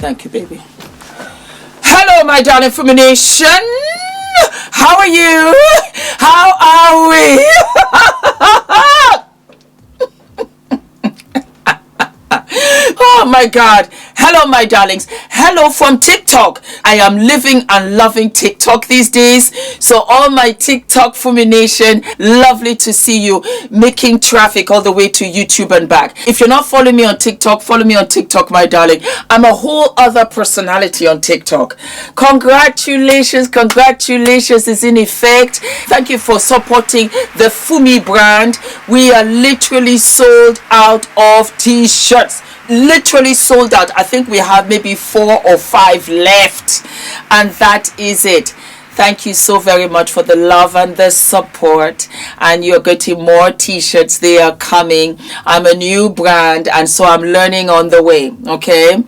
Thank you, baby. Hello, my darling Fumi Nation. How are you? How are we? Oh my God. Hello, my darlings. Hello from TikTok. I am living and loving TikTok these days. So all my TikTok Fumi Nation, lovely to see you making traffic all the way to YouTube and back. If you're not following me on TikTok, follow me on TikTok, my darling. I'm a whole other personality on TikTok. Congratulations. Congratulations is in effect. Thank you for supporting the Fumi brand. We are literally sold out of t-shirts. Literally sold out. I think we have maybe 4 or 5 left, and that is it. Thank you so very much for the love and the support, and you're getting more t-shirts. They are coming. I'm a new brand, and so I'm learning on the way. Okay.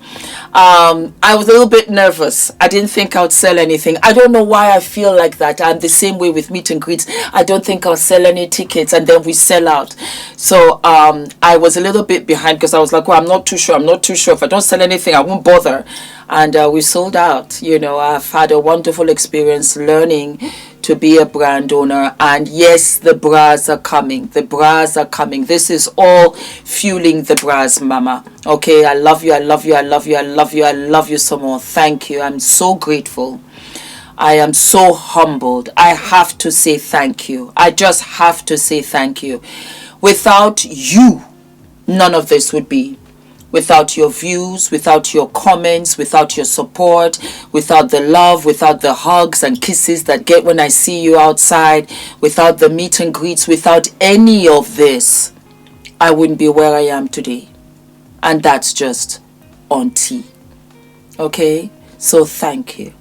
I was a little bit nervous. I didn't think I would sell anything. I don't know why I feel like that. I'm the same way with meet and greets. I don't think I'll sell any tickets, and then we sell out. So I was a little bit behind because I was like, well, I'm not too sure. If I don't sell anything, I won't bother. And we sold out. You know, I've had a wonderful experience learning to be a brand owner. And yes, the bras are coming. The bras are coming. This is all fueling the bras, mama. Okay, I love you. I love you. I love you. I love you. I love you so much. Thank you. I'm so grateful. I am so humbled. I have to say thank you. I just have to say thank you. Without you, none of this would be. Without your views, without your comments, without your support, without the love, without the hugs and kisses that get when I see you outside, without the meet and greets, without any of this, I wouldn't be where I am today. And that's just on tea. Okay? So thank you.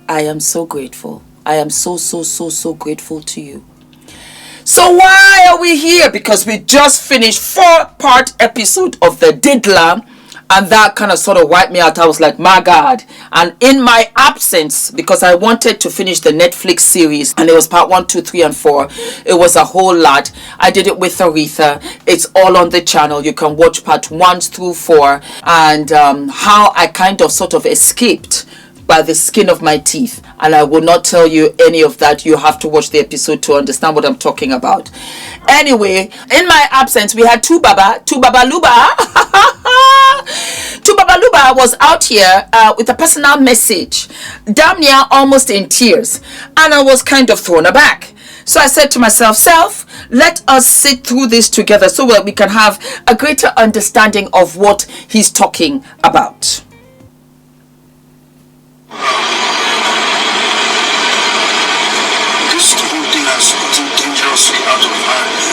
I am so grateful. I am so grateful to you. So why are we here? Because we just finished 4-part episode of the Diddler, and that kind of sort of wiped me out. I was like, my God. And in my absence, because I wanted to finish the Netflix series, and it was part 1, 2, 3, and 4. It was a whole lot. I did it with Aretha. It's all on the channel. You can watch part 1 through 4, and how I kind of sort of escaped by the skin of my teeth. And I will not tell you any of that. You have to watch the episode to understand what I'm talking about. Anyway, in my absence, we had Tubaba Luba. Tubaba Luba was out here with a personal message, damn near almost in tears. And I was kind of thrown aback. So I said to myself, Self, let us sit through this together so that we can have a greater understanding of what he's talking about. This whole thing has gotten dangerously out of hand.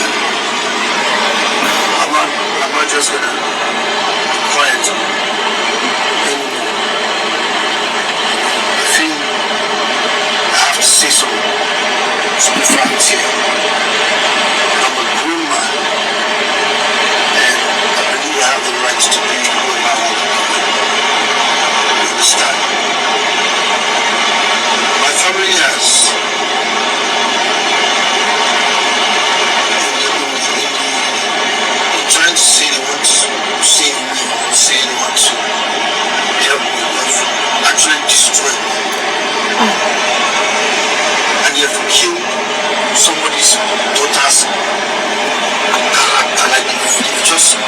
I'm not just gonna be quiet anymore. I feel I have to say some facts here. I'm a grown man, and I believe I have the right to be who I am. You understand? My family has trying to say they want to save me, say they want to help me, but actually destroy me. And you have to kill somebody's daughter's character, like you've just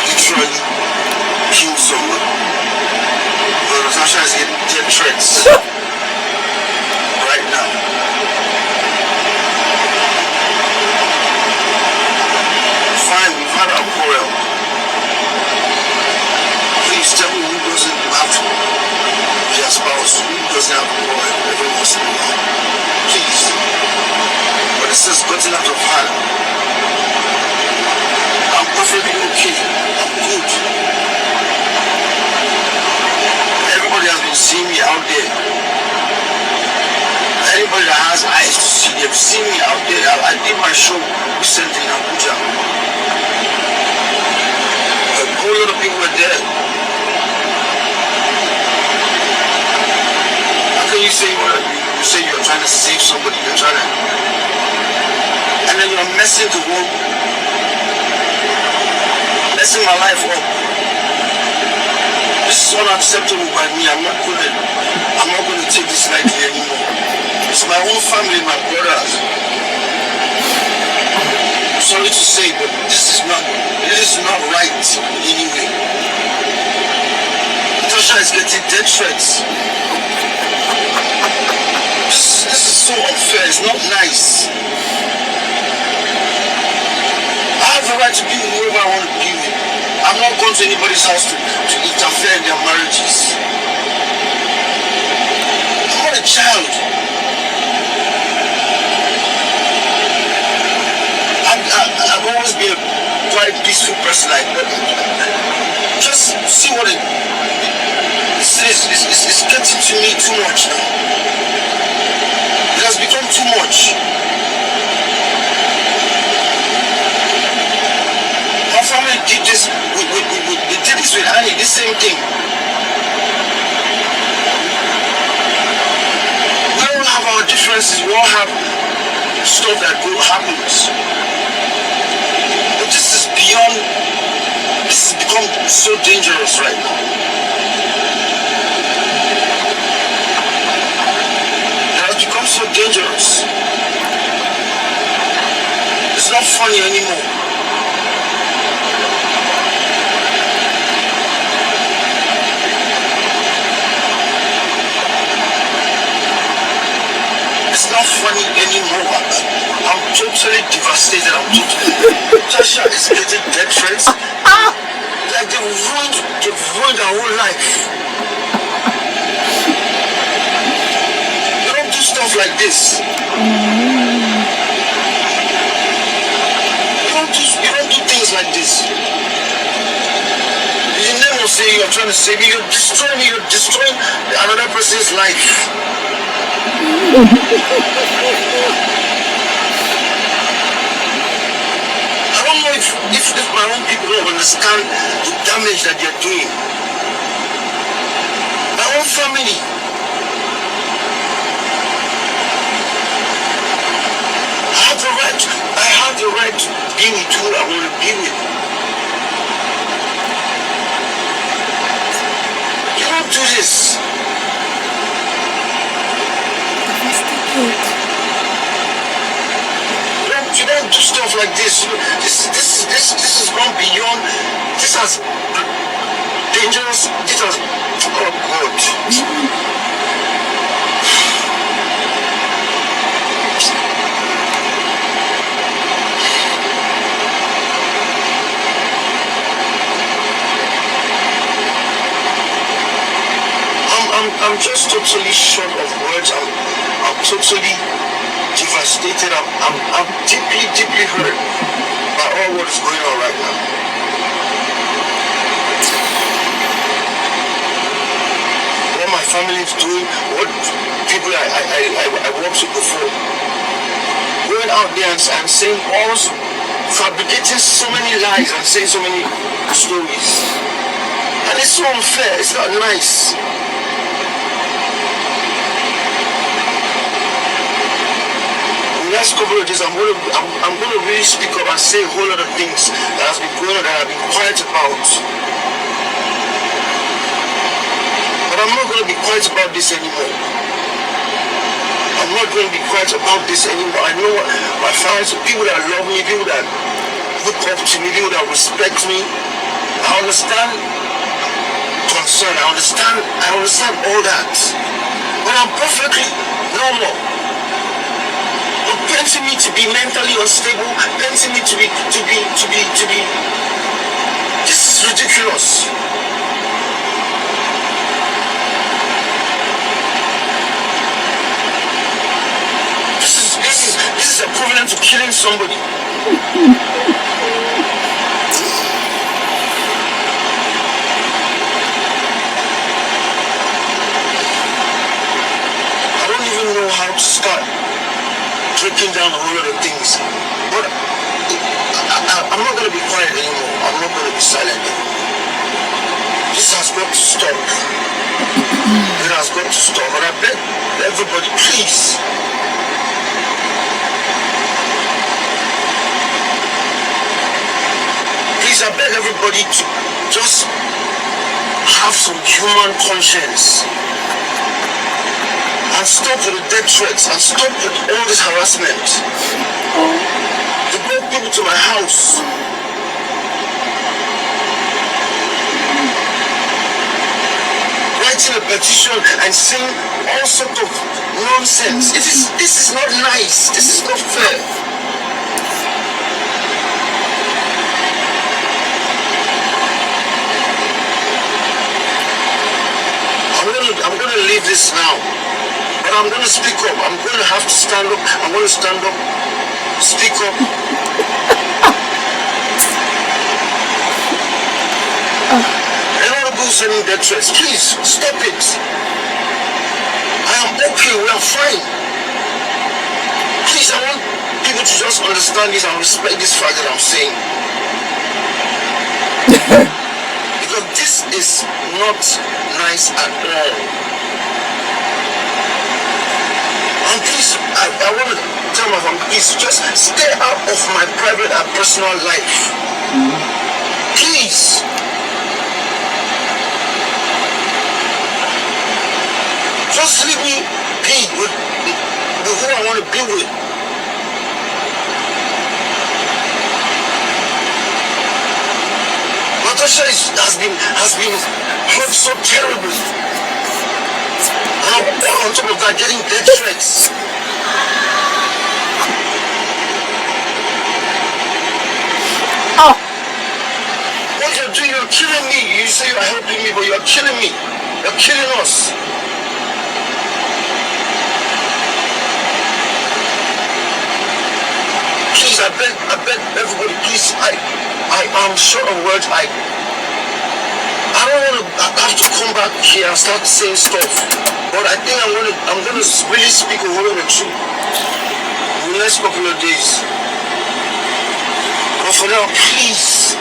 literally killed someone. But Natasha is getting death threats right now. Fine, we've had our quarrel. Please tell me who doesn't have their spouse, who doesn't have a quarrel every once in a while. Please. But it's just gotten out of hand. I'm perfectly okay. I'm good. Everybody has been seeing me out there. Anybody that has eyes to see, they've seen me out there. I did my show recently in Abuja. A whole lot of people were there. How can you say you say you're trying to save somebody, you're trying to, and then you're messing my life up. is unacceptable by me. I'm not gonna take this lightly anymore. It's my own family, my brothers. I'm sorry to say, but this is not right in any way. Natasha is getting death threats. This is so unfair. It's not nice. I have the right to be with whoever I want to be with. I'm not going to anybody's house to interfere in their marriages. I'm not a child. I've always been a quite peaceful person, but just see what it's getting to me too much now. It has become too much. My family did this. They did this with Annie. The same thing. We all have our differences. We all have stuff that happens. But this is beyond. This has become so dangerous right now. It has become so dangerous. It's not funny anymore. It's not funny anymore. I'm totally devastated. Tasha is getting death threats. Like they've ruined our whole life. You don't do stuff like this. You don't do things like this. You never say you're trying to save me. You're destroying another person's life. I don't know if my own people don't understand the damage that they're doing. My own family. I have the right to be with who I want to be with. You don't do this. You don't do stuff like this. This has gone beyond. This has dangerous. This has. Oh God. I'm just totally short of words. I'm totally devastated. I'm deeply hurt by all what is going on right now. What my family is doing, what people I worked with before, going out there and saying all, fabricating so many lies and saying so many stories, and it's so unfair. It's not nice. The last couple of days, I'm going to really speak up and say a whole lot of things that has been going on that I've been quiet about. But I'm not going to be quiet about this anymore. I'm not going to be quiet about this anymore. I know my fans, people that love me, people that look up to me, people that respect me. I understand concern. I understand all that. But I'm perfectly normal. Painting me to be mentally unstable, painting me to be. This is ridiculous. This is equivalent to killing somebody. I don't even know how to start breaking down a whole lot of things, but I'm not going to be quiet anymore. I'm not going to be silent anymore. This has got to stop. It has got to stop. And I beg everybody, please, I beg everybody to just have some human conscience and stop with the death threats and stop with all this harassment. They brought people to my house. Writing a petition and saying all sorts of nonsense. This is not nice. This is not fair. I'm gonna leave this now, but I'm gonna speak up. I'm gonna have to stand up. I'm gonna stand up, speak up. Anyone who's sending death threats, please stop it. I am okay. We are fine. Please, I want people to just understand this and respect this fact that I'm saying. Because this is not nice at all. And please, I want to tell my family, please just stay out of my private and personal life. Please. Just leave me be with who I want to be with. Natasha has been hurt so terribly. And on top of that, getting death threats. Oh. What you're doing, you're killing me. You say you're helping me, but you're killing me. You're killing us. Please, I beg everybody, please, I am short of words. I don't want to have to come back here and start saying stuff, but I think I'm gonna really speak a whole lot of truth in the next couple of days. But for now, please,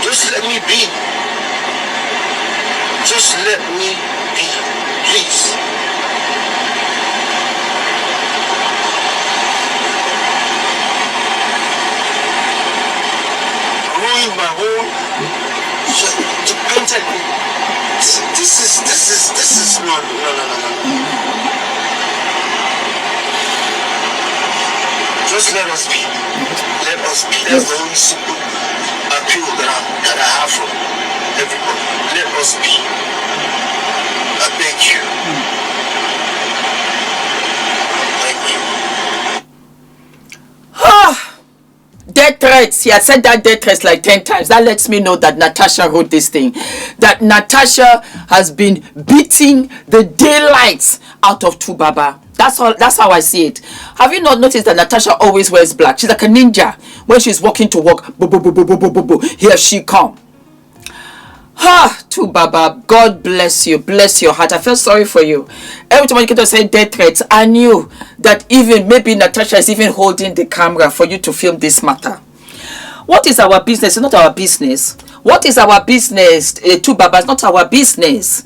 just let me be. Just let me be, please. Ruined my whole. Painted me. This is no. Just let us be. Let us be. That's the only simple appeal that I have from everybody. Let us be. I beg you. Thank you. Death threats. He has said that death threats like 10 times. That lets me know that Natasha wrote this thing. That Natasha has been beating the daylights out of Tubaba. That's how I see it. Have you not noticed that Natasha always wears black? She's like a ninja. When she's walking to work, here she come. Tubaba, God bless you. Bless your heart. I feel sorry for you. Every time you get to say death threats, I knew that even maybe Natasha is even holding the camera for you to film this matter. What is our business? It's not our business. What is our business? Tubaba, it's not our business.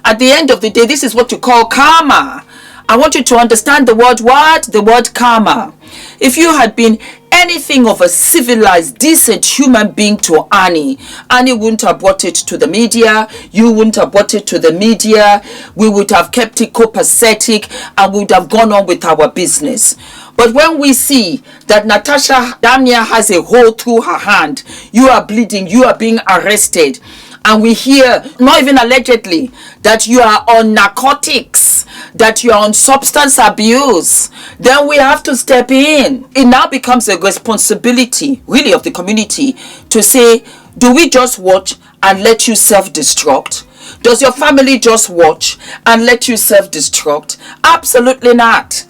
At the end of the day, this is what you call karma. I want you to understand the word what? The word karma. If you had been anything of a civilized, decent human being to Annie wouldn't have brought it to the media. You wouldn't have brought it to the media. We would have kept it copacetic and we would have gone on with our business. But when we see that Natasha damn near has a hole through her hand, you are bleeding, you are being arrested, and we hear, not even allegedly, that you are on narcotics, that you are on substance abuse, then we have to step in. It now becomes a responsibility, really, of the community to say, do we just watch and let you self-destruct? Does your family just watch and let you self-destruct? Absolutely not.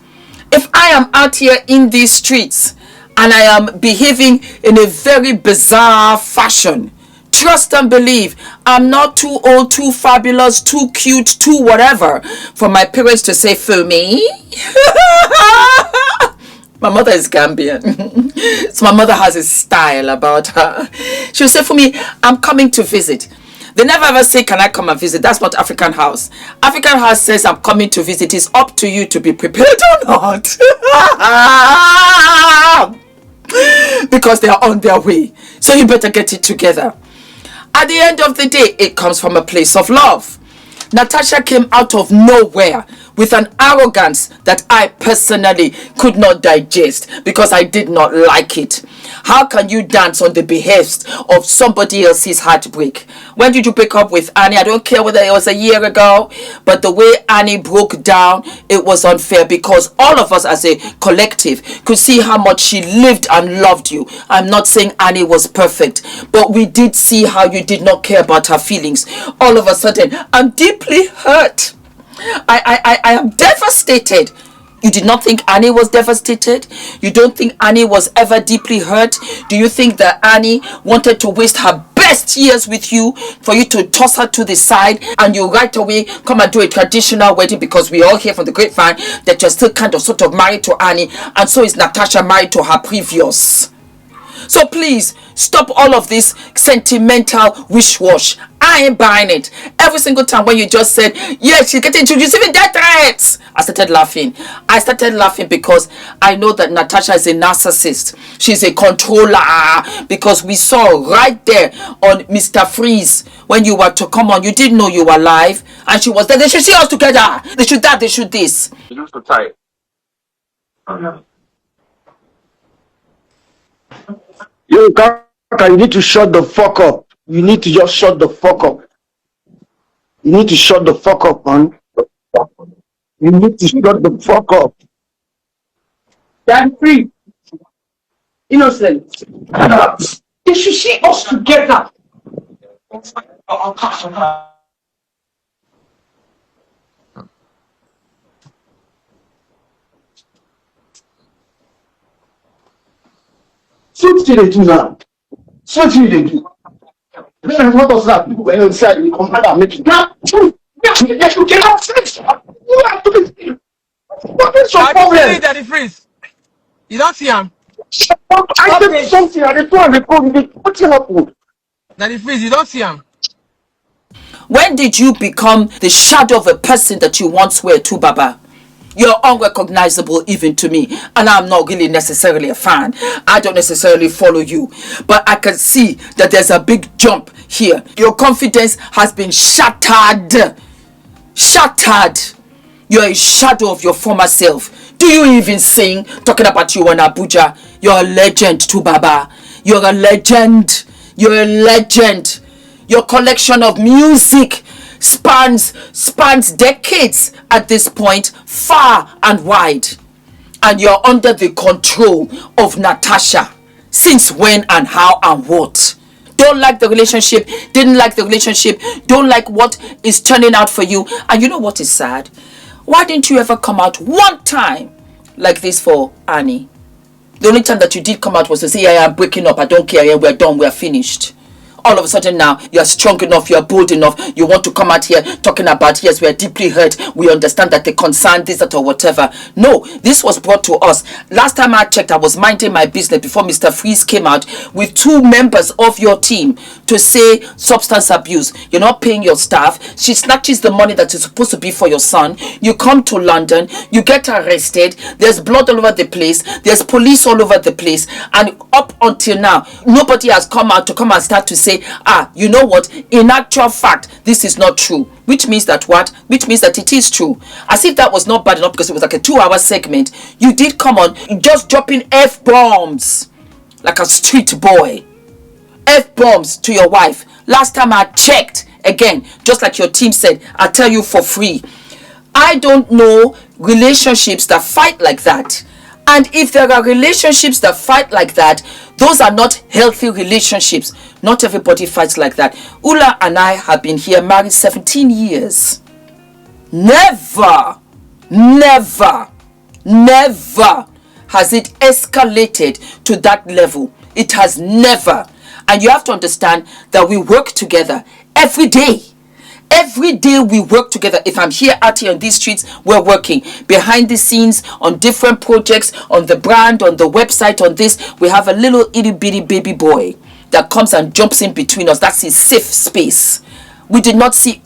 If I am out here in these streets and I am behaving in a very bizarre fashion, trust and believe, I'm not too old, too fabulous, too cute, too whatever for my parents to say, Fumi. My mother is Gambian. So my mother has a style about her. She'll say, Fumi, I'm coming to visit. They never ever say, can I come and visit? That's not African house. African house says, I'm coming to visit. It's up to you to be prepared or not. Because they are on their way. So you better get it together. At the end of the day, it comes from a place of love. Natasha came out of nowhere with an arrogance that I personally could not digest because I did not like it. How can you dance on the behest of somebody else's heartbreak? When did you break up with Annie? I don't care whether it was a year ago, but the way Annie broke down, it was unfair because all of us as a collective could see how much she lived and loved you. I'm not saying Annie was perfect, but we did see how you did not care about her feelings. All of a sudden, I'm deeply hurt. I am devastated. You did not think Annie was devastated? You don't think Annie was ever deeply hurt? Do you think that Annie wanted to waste her best years with you for you to toss her to the side and you right away come and do a traditional wedding because we all hear from the grapevine that you're still kind of sort of married to Annie, and so is Natasha married to her previous? So please stop all of this sentimental wish-wash. I ain't buying it. Every single time when you just said, yeah, she's getting introduced, even death threats, I started laughing. I started laughing because I know that Natasha is a narcissist. She's a controller, because we saw right there on Mr. Freeze when you were to come on, you didn't know you were live, and she was there. They should see us together. They should that, they should this. You're so tight. Yo, Kaka, you need to shut the fuck up. You need to just shut the fuck up. You need to shut the fuck up, man. You need to shut the fuck up. Daddy free. Innocent. They should see us together. So what they do now? So what they do? What does that do? When you say you come and make it now, you cannot fix. You have to be. What is your problem? Daddy freeze. You don't see him. I did something and they told me, what happened? Daddy freeze, you don't see him. When did you become the shadow of a person that you once were to, Baba? You're unrecognizable even to me, and I'm not really necessarily a fan. I don't necessarily follow you, but I can see that there's a big jump here. Your confidence has been shattered. Shattered. You're a shadow of your former self. Do you even sing? Talking about you in Abuja. You're a legend to Baba. You're a legend. You're a legend. Your collection of music spans decades at this point, far and wide, and you're under the control of Natasha. Since when and how and what? Don't like the relationship, didn't like the relationship, don't like what is turning out for you. And you know what is sad? Why didn't you ever come out one time like this for Annie? The only time that you did come out was to say, yeah, I'm breaking up, I don't care, yeah, we're done, we're finished. All of a sudden now, you're strong enough, you're bold enough, you want to come out here talking about, yes, we're deeply hurt, we understand that they concern this, that, or whatever. No, this was brought to us. Last time I checked, I was minding my business before Mr. Freeze came out with 2 members of your team to say substance abuse. You're not paying your staff. She snatches the money that is supposed to be for your son. You come to London, you get arrested, there's blood all over the place, there's police all over the place, and up until now, nobody has come out to come and start to say, you know what, in actual fact this is not true, which means that what? Which means that it is true. As if that was not bad enough because it was like a 2-hour segment. You did come on just dropping F-bombs like a street boy. F-bombs to your wife. Last time I checked, again, just like your team said, I tell you for free, I don't know relationships that fight like that. And if there are relationships that fight like that, those are not healthy relationships. Not everybody fights like that. Ula and I have been here married 17 years. Never has it escalated to that level. It has never. And you have to understand that we work together every day. Every day we work together. If I'm here out here on these streets, we're working behind the scenes on different projects, on the brand, on the website, on this. We have a little itty bitty baby boy that comes and jumps in between us. That's his safe space. We did not see,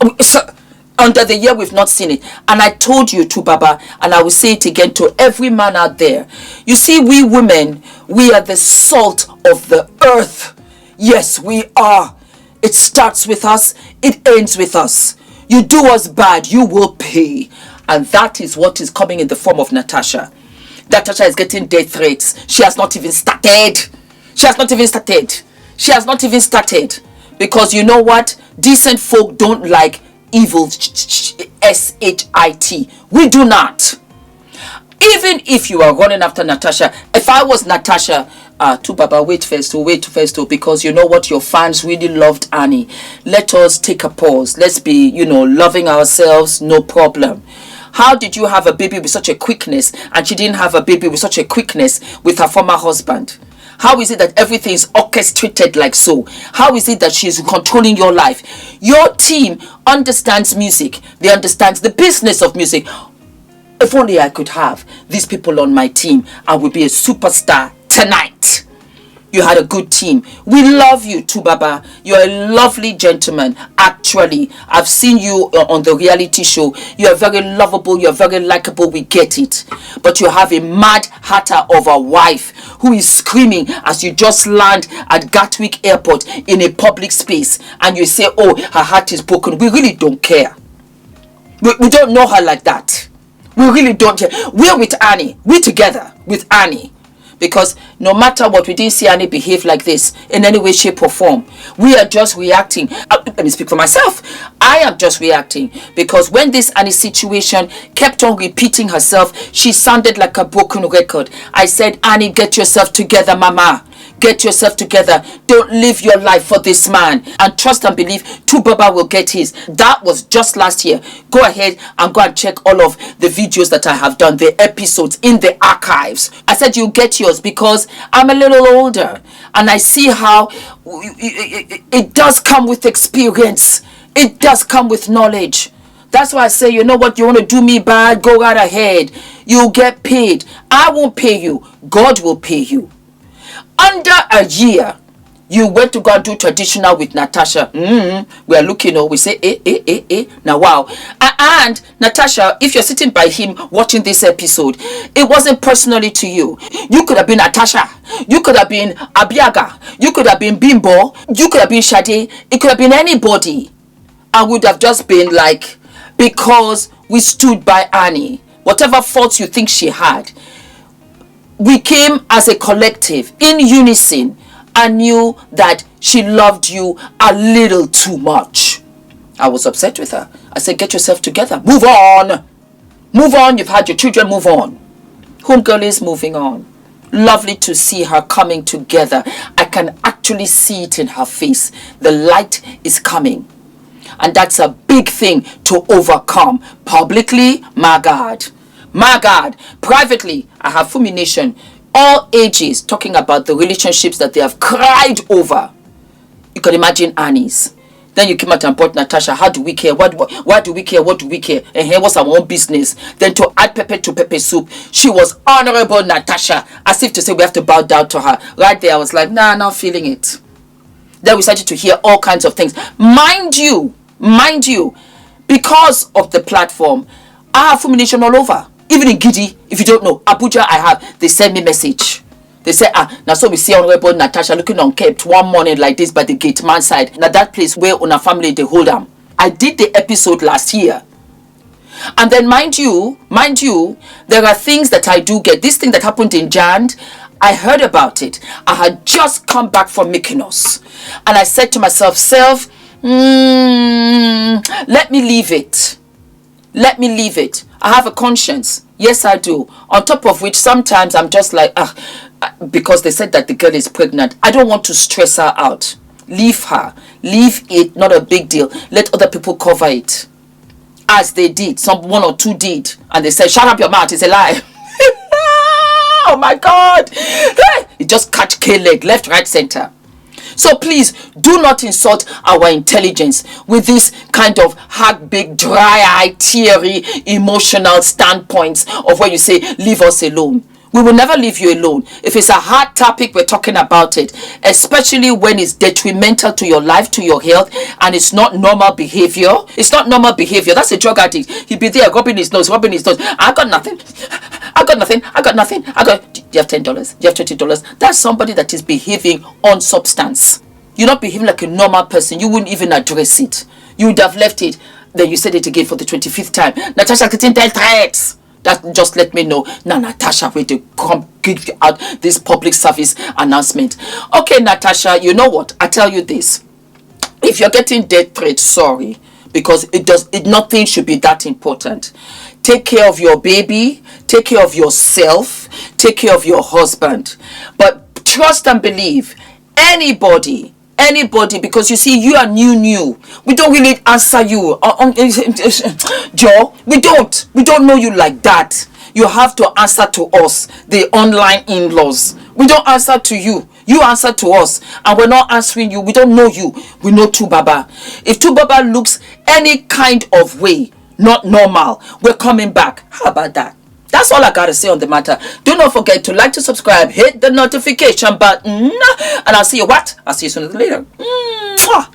under the year we've not seen it. And I told you to Baba, and I will say it again to every man out there. You see, we women, we are the salt of the earth. Yes, we are. It starts with us, it ends with us. You do us bad, you will pay. And that is what is coming in the form of Natasha. Natasha is getting death threats. She has not even started. She has not even started. She has not even started. Because you know what? Decent folk don't like evil S-H-I-T. We do not. Even if you are running after Natasha, if I was Natasha, Baba, wait first, because you know what, your fans really loved Annie. Let us take a pause. Let's be, loving ourselves, no problem. How did you have a baby with such a quickness and she didn't have a baby with such a quickness with her former husband? How is it that everything is orchestrated like so? How is it that she's controlling your life? Your team understands music. They understand the business of music. If only I could have these people on my team, I would be a superstar tonight. You had a good team. We love you too, Baba. You're a lovely gentleman. Actually, I've seen you on the reality show. You're very lovable. You're very likable. We get it. But you have a mad hatter of a wife who is screaming as you just land at Gatwick Airport in a public space. And you say, oh, her heart is broken. We really don't care. We don't know her like that. We really don't care. We're with Annie. We're together with Annie. Because no matter what, we didn't see Annie behave like this in any way, shape or form. We are just reacting. Let me speak for myself. I am just reacting because when this Annie situation kept on repeating herself, she sounded like a broken record. I said, Annie, get yourself together, mama. Get yourself together. Don't live your life for this man. And trust and believe, Baba will get his. That was just last year. Go ahead and go and check all of the videos that I have done, the episodes in the archives. I said you'll get yours because I'm a little older. And I see how it does come with experience. It does come with knowledge. That's why I say, you know what, you want to do me bad? Go right ahead. You'll get paid. I won't pay you. God will pay you. Under a year, you went to go and do traditional with Natasha. We are looking, we say, now wow. And Natasha, if you're sitting by him watching this episode, it wasn't personally to you. You could have been Natasha. You could have been Abiaga. You could have been Bimbo. You could have been Shade. It could have been anybody. I would have just been like, because we stood by Annie. Whatever faults you think she had, we came as a collective in unison and knew that she loved you a little too much. I was upset with her. I said, get yourself together. Move on. Move on. You've had your children. Move on. Homegirl is moving on. Lovely to see her coming together. I can actually see it in her face. The light is coming. And that's a big thing to overcome. Publicly, my God. My God. Privately, I have Fumi Nation, all ages, talking about the relationships that they have cried over. You can imagine Annie's. Then you came out and brought Natasha. How do we care? Why do we care? What do we care? And here was our own business. Then to add pepper to pepper soup, she was honorable Natasha. As if to say we have to bow down to her. Right there, I was like, nah, not feeling it. Then we started to hear all kinds of things. Mind you, because of the platform, I have Fumi Nation all over. Even in Gidi, if you don't know, Abuja, they send me message. They say, now so we see Honorable Natasha looking unkept one morning like this by the gate man side. Now that place where on a family they hold them. I did the episode last year. And then mind you, there are things that I do get. This thing that happened in Jand, I heard about it. I had just come back from Mykonos. And I said to myself, let me leave it. Let me leave it. I have a conscience. Yes, I do. On top of which, sometimes I'm just like, because they said that the girl is pregnant. I don't want to stress her out. Leave her. Leave it. Not a big deal. Let other people cover it. As they did. One or two did. And they said, shut up your mouth. It's a lie. Oh my God. It just catch K-leg. Left, right, center. So please do not insult our intelligence with this kind of half-baked, dry-eye, teary, emotional standpoints of where you say, leave us alone. We will never leave you alone. If it's a hard topic, we're talking about it. Especially when it's detrimental to your life, to your health, and it's not normal behavior. It's not normal behavior. That's a drug addict. He'll be there rubbing his nose. I got nothing. Do you have $10? Do you have $20? That's somebody that is behaving on substance. You're not behaving like a normal person. You wouldn't even address it. You would have left it. Then you said it again for the 25th time. Natasha getting tell threats. That just let me know. Now Natasha will come give out this public service announcement. Okay, Natasha, you know what? I tell you this. If you're getting death threats, sorry. Because nothing should be that important. Take care of your baby. Take care of yourself. Take care of your husband. But trust and believe. Anybody, because you see, you are new. We don't really answer you. Joe, we don't know you like that. You have to answer to us, the online in-laws. We don't answer to you. You answer to us, and we're not answering you. We don't know you. We know Tubaba. If Tubaba looks any kind of way, not normal, we're coming back. How about that? That's all I gotta say on the matter. Do not forget to like, to subscribe, hit the notification button, and I'll see you what? I'll see you sooner than later. Mwah.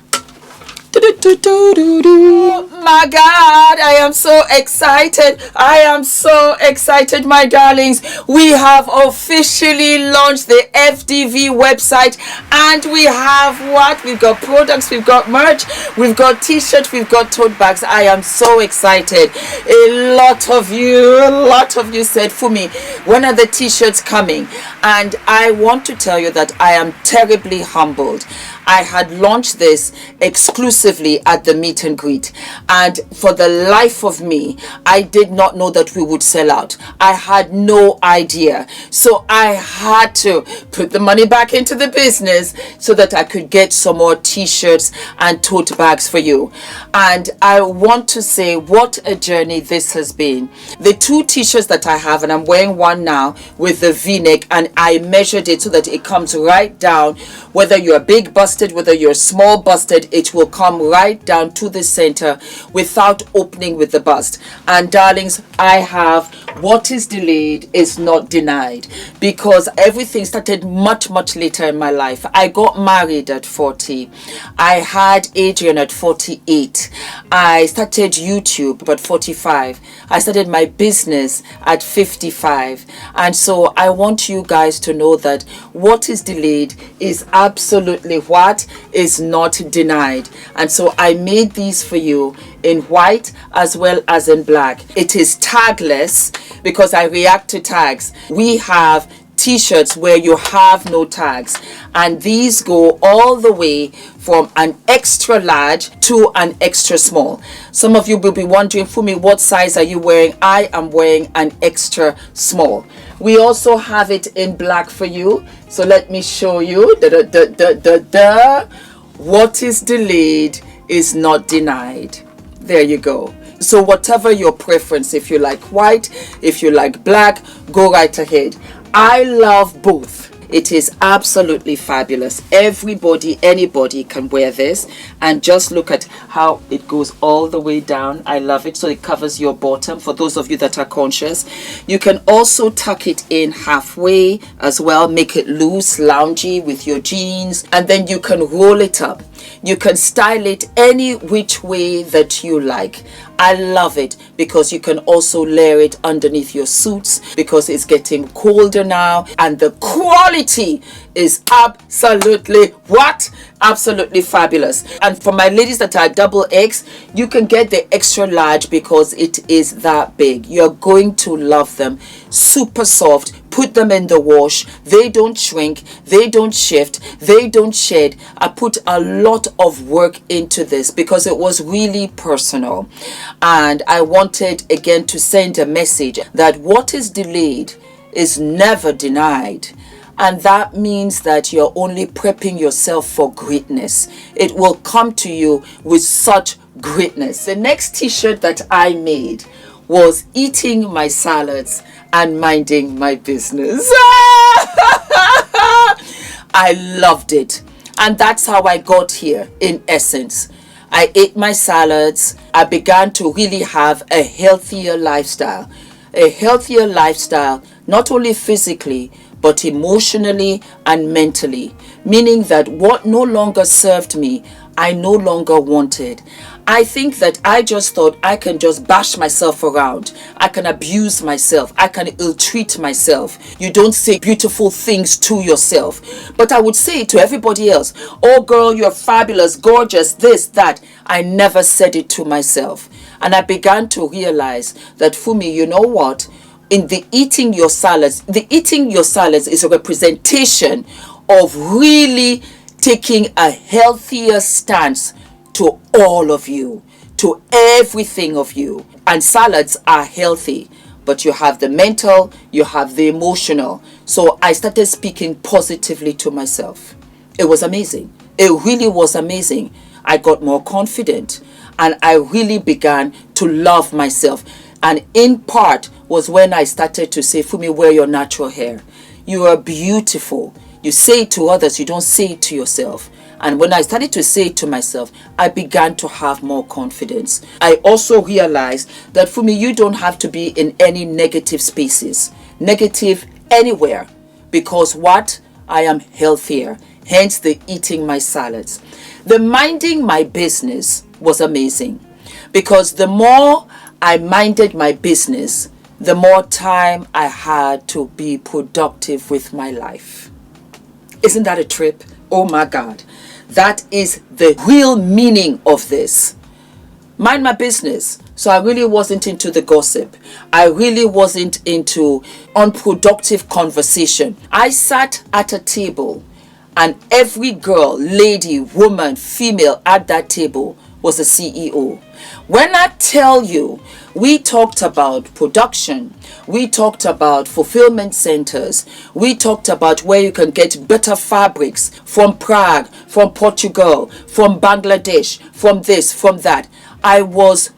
My God, I am so excited. I am so excited, my darlings. We have officially launched the FDV website, and we have what? We've got products, we've got merch, we've got t-shirts, we've got tote bags. I am so excited. A lot of you said, Fumi, when are the t-shirts coming? And I want to tell you that I am terribly humbled. I had launched this exclusively at the meet and greet, and for the life of me, I did not know that we would sell out. I had no idea. So I had to put the money back into the business so that I could get some more t-shirts and tote bags for you. And I want to say what a journey this has been. The 2 t-shirts that I have, and I'm wearing one now with the v-neck, and I measured it so that it comes right down. Whether you're big busted, whether you're small busted, it will come right down to the center without opening with the bust. And darlings, I have what is delayed is not denied, because everything started much later in my life. I got married at 40. I had Adrian at 48. I started YouTube at 45. I started my business at 55. And so I want you guys to know that what is delayed is absolutely what is not denied. And so I made these for you in white as well as in black. It is tagless because I react to tags. We have t-shirts where you have no tags, and these go all the way from an extra large to an extra small. Some of you will be wondering, Fumi, what size are you wearing? I am wearing an extra small. We also have it in black for you, so let me show you. What is delayed is not denied. There you go. So whatever your preference, if you like white, if you like black, go right ahead. I love both. It is absolutely fabulous. Everybody, anybody can wear this, and just look at how it goes all the way down. I love it. So it covers your bottom for those of you that are conscious. You can also tuck it in halfway as well, make it loose, loungy with your jeans, and then you can roll it up. You can style it any which way that you like. I love it because you can also layer it underneath your suits, because it's getting colder now, and the quality is absolutely what? Absolutely fabulous. And for my ladies that are double X, you can get the extra large because it is that big. You're going to love them. Super soft. Put them in the wash. They don't shrink. They don't shift. They don't shed. I put a lot of work into this because it was really personal. And I wanted again to send a message that what is delayed is never denied. And that means that you're only prepping yourself for greatness. It will come to you with such greatness. The next t-shirt that I made was eating my salads and minding my business. I loved it. And that's how I got here in essence. I ate my salads. I began to really have a healthier lifestyle. A healthier lifestyle, not only physically, but emotionally and mentally. Meaning that what no longer served me, I no longer wanted. I think that I just thought I can just bash myself around. I can abuse myself. I can ill-treat myself. You don't say beautiful things to yourself. But I would say it to everybody else. Oh girl, you're fabulous, gorgeous, this, that. I never said it to myself. And I began to realize that, Fumi, you know what? In the eating your salads is a representation of really taking a healthier stance to all of you, to everything of you. And salads are healthy, but you have the mental, you have the emotional. So I started speaking positively to myself. It was amazing. It really was amazing. I got more confident and I really began to love myself. And in part was when I started to say, Fumi, wear your natural hair. You are beautiful. You say it to others, you don't say it to yourself. And when I started to say it to myself, I began to have more confidence. I also realized that, Fumi, you don't have to be in any negative spaces, negative anywhere, because what? I am healthier. Hence the eating my salads. The minding my business was amazing, because the more I minded my business, the more time I had to be productive with my life. Isn't that a trip? Oh my God. That is the real meaning of this. Mind my business. So I really wasn't into the gossip. I really wasn't into unproductive conversation. I sat at a table and every girl, lady, woman, female at that table was a CEO. When I tell you, we talked about production, we talked about fulfillment centers, we talked about where you can get better fabrics from Prague, from Portugal, from Bangladesh, from this, from that. I was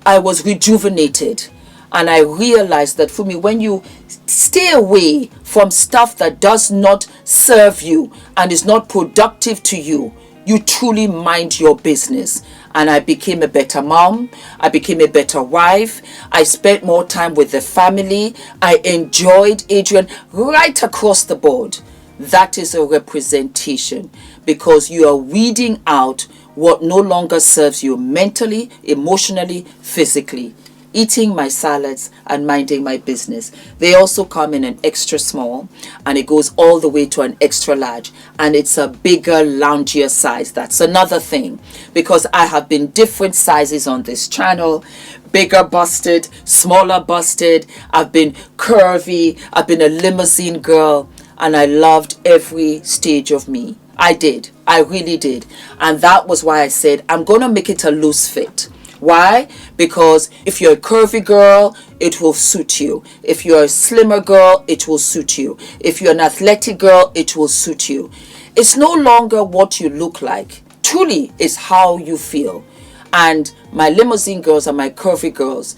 rejuvenated. And I realized that, for me, when you stay away from stuff that does not serve you and is not productive to you, you truly mind your business. And I became a better mom. I became a better wife. I spent more time with the family. I enjoyed Adrian right across the board. That is a representation, because you are weeding out what no longer serves you mentally, emotionally, physically. Eating my salads and minding my business. They also come in an extra small, and it goes all the way to an extra large, and it's a bigger, loungier size. That's another thing, because I have been different sizes on this channel. Bigger busted, smaller busted. I've been curvy. I've been a limousine girl, and I loved every stage of me. I did. I really did. And that was why I said I'm going to make it a loose fit. Why? Because if you're a curvy girl, it will suit you. If you're a slimmer girl, it will suit you. If you're an athletic girl, it will suit you. It's no longer what you look like. Truly, it's how you feel. And my limousine girls and my curvy girls,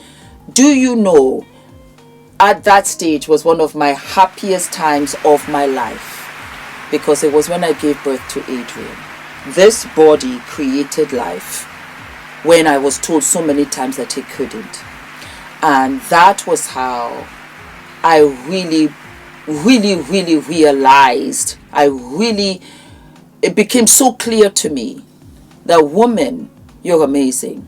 do you know, at that stage was one of my happiest times of my life, because it was when I gave birth to Adrian. This body created life when I was told so many times that it couldn't. And that was how I really realized, it became so clear to me that, woman, you're amazing.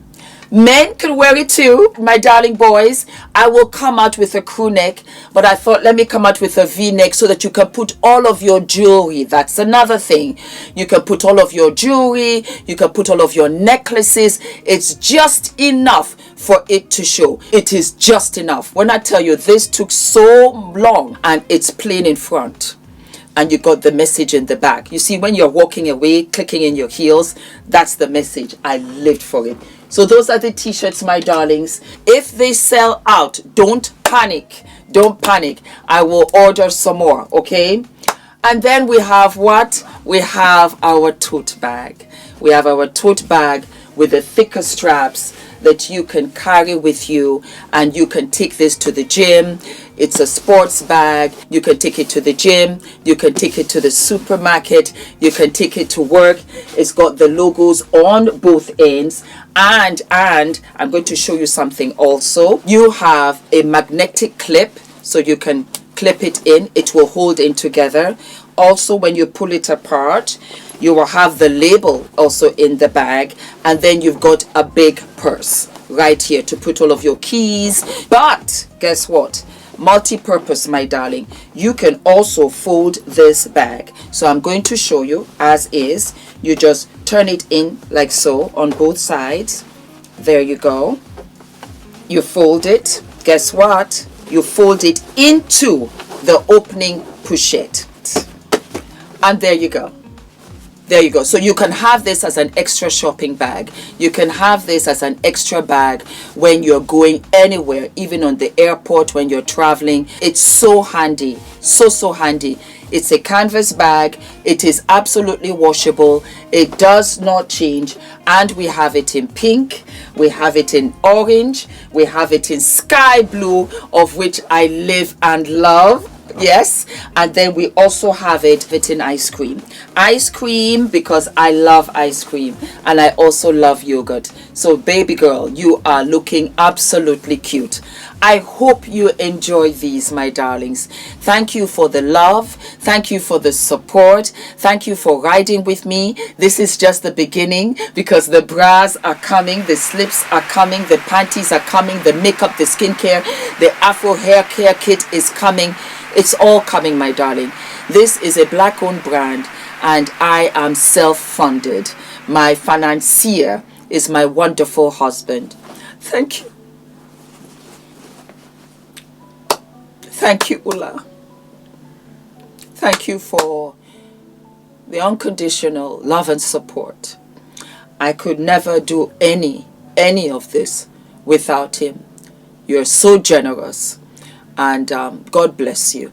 Men can wear it too, my darling boys. I will come out with a crew neck, but I thought, let me come out with a V-neck so that you can put all of your jewelry. That's another thing. You can put all of your jewelry, you can put all of your necklaces. It's just enough for it to show. It is just enough. When I tell you, this took so long, and it's plain in front, and you got the message in the back. You see, when you're walking away, clicking in your heels, that's the message. I lived for it. So those are the t-shirts, my darlings. If they sell out, don't panic. Don't panic. I will order some more, okay? And then we have what? We have our tote bag. We have our tote bag with the thicker straps that you can carry with you, and you can take this to the gym. It's a sports bag. You can take it to the gym. You can take it to the supermarket. You can take it to work. It's got the logos on both ends. And I'm going to show you something also. You have a magnetic clip, so you can clip it in, it will hold in together. Also, when you pull it apart, you will have the label also in the bag, and then you've got a big purse right here to put all of your keys. But guess what? Multi-purpose, my darling. You can also fold this bag. So I'm going to show you as is. You just turn it in like so on both sides. There you go. You fold it. Guess what? You fold it into the opening pochette. And there you go. There you go. So you can have this as an extra shopping bag. You can have this as an extra bag when you're going anywhere, even on the airport, when you're traveling. It's so handy. So handy. It's a canvas bag. It is absolutely washable. It does not change. And we have it in pink. We have it in orange. We have it in sky blue, of which I live and love. Yes, and then we also have it in ice cream because I love ice cream, and I also love yogurt. So baby girl, you are looking absolutely cute. I hope you enjoy these, my darlings. Thank you for the love. Thank you for the support. Thank you for riding with me. This is just the beginning, because the bras are coming, the slips are coming, the panties are coming, the makeup, the skincare, the Afro hair care kit is coming. It's all coming, my darling. This is a black-owned brand, and I am self-funded. My financier is my wonderful husband. Thank you. Thank you, Ula. Thank you for the unconditional love and support. I could never do any of this without him. You're so generous. And God bless you.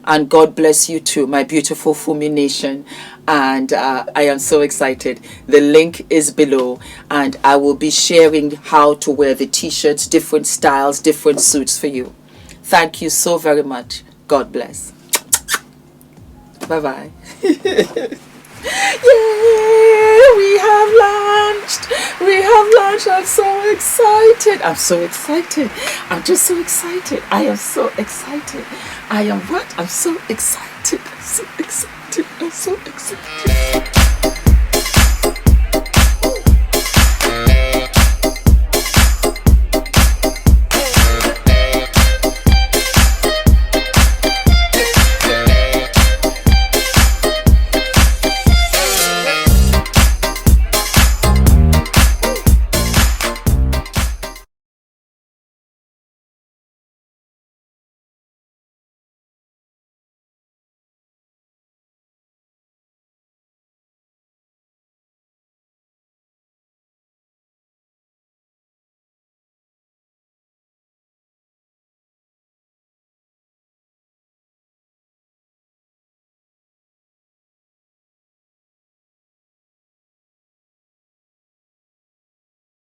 And God bless you too, my beautiful Fumi Nation. And I am so excited. The link is below. And I will be sharing how to wear the t-shirts, different styles, different suits for you. Thank you so very much. God bless. Bye-bye. Yay! We have launched. We have launched. I'm so excited. I'm so excited. I'm just so excited. I am so excited. I am what? I'm so excited. I'm so excited. I'm so excited.